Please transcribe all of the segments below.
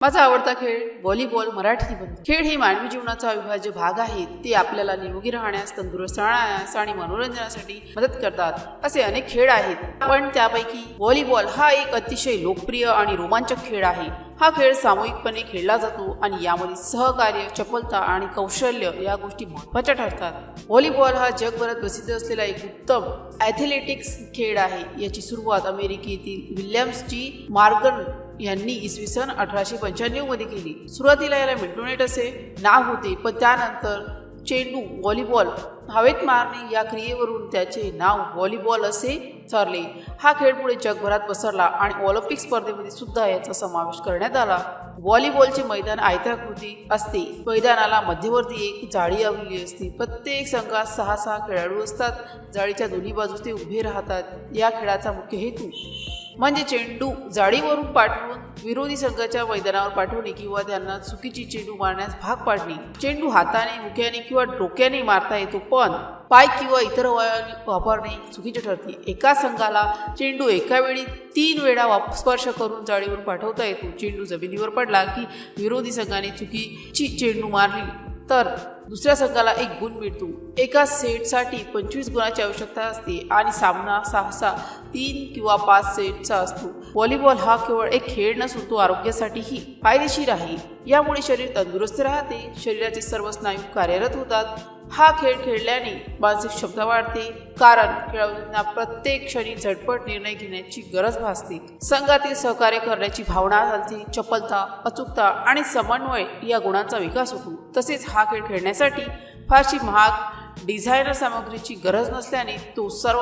माझा आवडता खेळ व्हॉलीबॉल मराठी निबंध। खेळ हे मानवी जीवनाचा अविभाज्य भाग आहे। ते आपल्याला निरोगी राहण्यास, तंदुरुस्त राहण्यास आणि मनोरंजनासाठी मदत करतात। असे अनेक खेळ आहेत, पण त्यापैकी व्हॉलीबॉल हा एक अतिशय लोकप्रिय आणि रोमांचक खेळ आहे। हा खेळ सामूहिकपणे खेळला जातो आणि यामध्ये सहकार्य, चपलता आणि कौशल्य या गोष्टी महत्त्वाच्या ठरतात। व्हॉलीबॉल हा जगभरात प्रसिद्ध असलेला एक उत्तम ॲथलेटिक्स खेळ आहे। याची सुरुवात अमेरिकेतील विल्यम्स जी मॉर्गन यांनी इसवी सन 1895 मध्ये केली। सुरुवातीला याला मिडनोनेट असे नाव होते, पण त्यानंतर चेंडू व्हॉलीबॉल हवेत मारणे या क्रियेवरून त्याचे नाव व्हॉलीबॉल असे ठरले। हा खेळ पुढे जगभरात पसरला आणि ऑलिम्पिक स्पर्धेमध्ये सुद्धा याचा समावेश करण्यात आला। व्हॉलीबॉलचे मैदान आयताकृती असते। मैदानाला मध्यवर्ती एक जाळी लावलेली असते। प्रत्येक संघात 6 खेळाडू असतात। जाळीच्या दोन्ही बाजूस ते उभे राहतात। या खेळाचा मुख्य हेतू म्हणजे चेंडू जाळीवरून पाठवून विरोधी संघाच्या मैदानावर पाठवणे किंवा त्यांना चुकीची चेंडू मारण्यास भाग पाडणे। चेंडू हाताने, मुक्याने किंवा डोक्याने मारता येतो, पण पाय किंवा इतर अवयवांनी वापरणे चुकीचे ठरते। एका संघाला चेंडू एका वेळी 3 वेळा स्पर्श करून जाळीवर पाठवता येतो। चेंडू जमिनीवर पडला की विरोधी संघाने चुकीची चेंडू मारली तर दुसऱ्या संघाला 1 गुण मिळतो। एका सेटसाठी 25 गुणांची आवश्यकता असते आणि सामना सहसा 3 किंवा 5 सेटचा असतो। व्हॉलीबॉल हा केवळ एक खेळ नसून तो आरोग्यासाठीही फायदेशीर आहे। यामुळे शरीर तंदुरुस्त राहते, शरीराचे सर्व स्नायू कार्यरत होतात। हा खेळ खेळल्याने मानसिक क्षमता वाढते, कारण खेळाडूंना प्रत्येक क्षणी झटपट निर्णय घेण्याची गरज भासते। संघातील सहकार्य करण्याची भावना चालते, चपलता, अचूकता आणि समन्वय या गुणांचा विकास होतो। तसेच हा खेळ खेळण्यासाठी फारशी महाग डिझायनर सामग्रीची गरज नसल्याने तो सर्व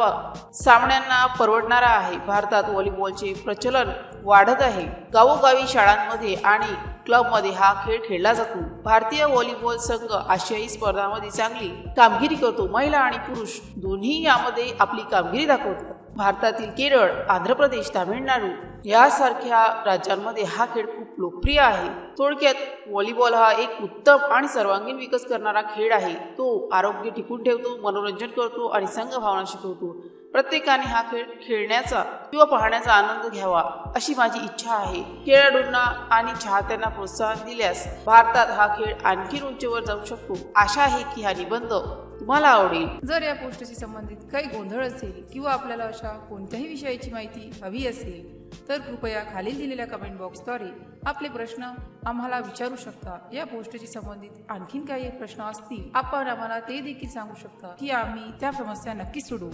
सामन्यांना परवडणारा आहे। भारतात व्हॉलीबॉलचे प्रचलन वाढत आहे। गावोगावी, शाळांमध्ये आणि क्लबमध्ये हा खेळ खेळला जातो। भारतीय व्हॉलीबॉल संघ आशियाई स्पर्धांमध्ये चांगली कामगिरी करतो। महिला आणि पुरुष दोन्ही यामध्ये आपली कामगिरी दाखवतात। भारतातील केरळ, आंध्र प्रदेश, तामिळनाडू यासारख्या राज्यांमध्ये हा खेळ खूप लोकप्रिय आहे। थोडक्यात व्हॉलीबॉल हा एक उत्तम आणि सर्वांगीण विकास करणारा खेळ आहे। तो आरोग्य टिकून ठेवतो, मनोरंजन करतो आणि संघभावना शिकवतो। प्रत्येकाने हा खेळ खेळण्याचा किंवा पाहण्याचा आनंद घ्यावा अशी माझी इच्छा आहे। खेळाडूंना आणि चाहत्यांना प्रोत्साहन दिल्यास भारतात हा खेळ आणखी उंचीवर जाऊ शकतो। आशा आहे की हा निबंध तुम्हाला आवडेल। जर या पोस्टशी संबंधित काही गोंधळ असेल किंवा आपल्याला अशा कोणत्याही विषयाची माहिती हवी असेल तर कृपया खालील दिलेल्या कमेंट बॉक्सद्वारे आपले प्रश्न आम्हाला विचारू शकता। या पोस्टशी संबंधित आणखीन काही प्रश्न असतील आपण आम्हाला ते देखील सांगू शकता की आम्ही त्या समस्या नक्की सोडवू।